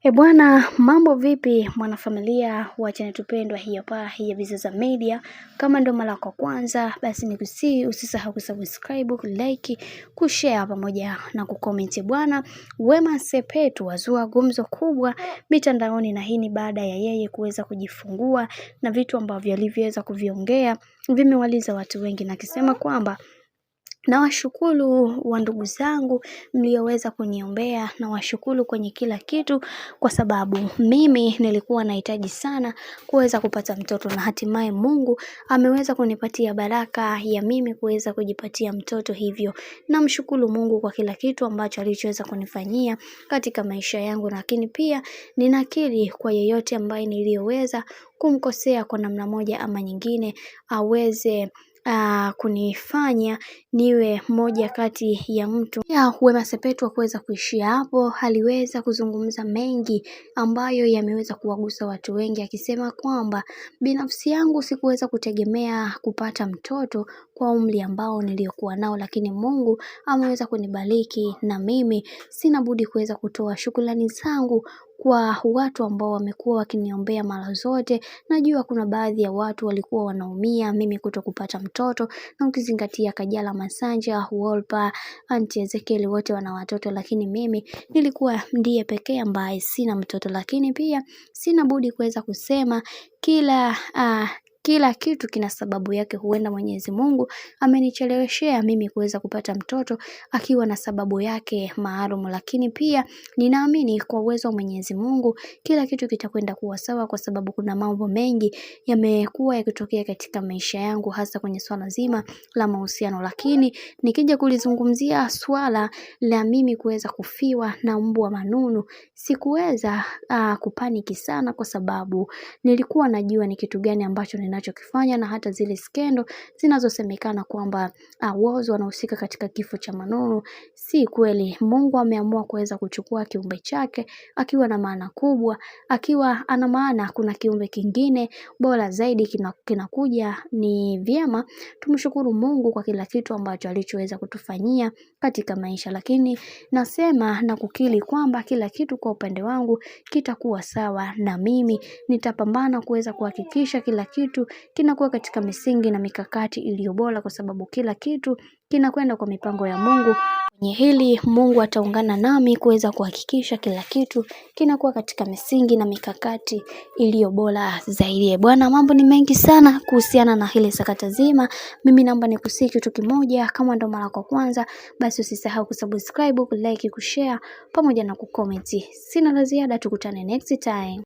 Bwana, mambo vipi mwanafamilia wa channel tupendwa hii hapa ya Bizaza Media. Kama ndo mara kwa kwanza, basi nikusihi usisahau kusubscribe, kulike, kushare pamoja na kucomment. Bwana, Wema Sepetu wazua gumzo kubwa mitandaoni, na hii ni baada ya yeye kuweza kujifungua, na vitu ambavyo alivyoweza kuviongea vimewaliza watu wengi, na akisema kwamba na washukuru wa ndugu zangu mlioweza kuniombea, na washukuru kwenye kila kitu, kwa sababu mimi nilikuwa nahitaji sana kuweza kupata mtoto, na hatimaye Mungu ameweza kunipatia baraka ya mimi kuweza kujipatia mtoto. Hivyo namshukuru Mungu kwa kila kitu ambacho alichoweza kunifanyia katika maisha yangu, lakini pia ninakiri kwa yeyote ambaye niliyoweza kumkosea kwa namna moja ama nyingine, aweze kunifanya niwe moja kati ya mtu ya Wema Sepetu kuweza kuishia hapo. Aliweza kuzungumza mengi ambayo yameweza kuwagusa watu wengi, akisema kwamba binafsi yangu sikuweza kutegemea kupata mtoto kwa umri ambao niliokuwa nao, lakini Mungu ameweza kunibariki, na mimi sina budi kuweza kutoa shukrani zangu kwa watu ambao wamekuwa wakiniombea mara zote. Najua kuna baadhi ya watu walikuwa wanaumia mimi kutokupata mtoto, na ukizingatia Kajala Masanja, Wolper, Auntie Ezekiel wote wana watoto, lakini mimi nilikuwa ndiye pekee ambaye sina mtoto. Lakini pia sina budi kuweza kusema kila kitu kina sababu yake. Huenda Mwenyezi Mungu amenicheleweshea mimi kuweza kupata mtoto akiwa na sababu yake maalum, lakini pia ninaamini kwa uwezo wa Mwenyezi Mungu kila kitu kitakwenda kuwa sawa, kwa sababu kuna mambo mengi yamekuwa yakitokea katika maisha yangu, hasa kwenye swala zima la mahusiano. Lakini nikija kulizungumzia swala la mimi kuweza kufiwa na mbwa manunu, sikuweza kupaniki sana, kwa sababu nilikuwa najua ni kitu gani ambacho ninachokifanya, na hata zile skendo zinazosemekana kwamba Whozu wanahusika katika kifo cha Manunu si kweli. Mungu ameamua kuweza kuchukua kiumbe chake akiwa na maana kubwa, akiwa ana maana kuna kiumbe kingine bora zaidi kinakuja. Ni vyema tumshukuru Mungu kwa kila kitu ambacho alichoweza kutufanyia katika maisha, lakini nasema na kukiri kwamba kila kitu kwa upande wangu kitakuwa sawa, na mimi nitapambana kuweza kuhakikisha kila kitu kinakuwa katika misingi na mikakati iliyo bora, kwa sababu kila kitu kinakwenda kwa mipango ya Mungu. Kwenye hili Mungu ataungana nami kuweza kuhakikisha kila kitu kinakuwa katika misingi na mikakati iliyo bora zaidi. Bwana, mambo ni mengi sana kuhusiana na hili sakata zima. Mimi naomba nikusihi kitu kimoja, kama ndo mara kwa kwanza, basi usisahau kusubscribe, kulike, kushare pamoja na kucomment. Sina la ziada, tukutane next time.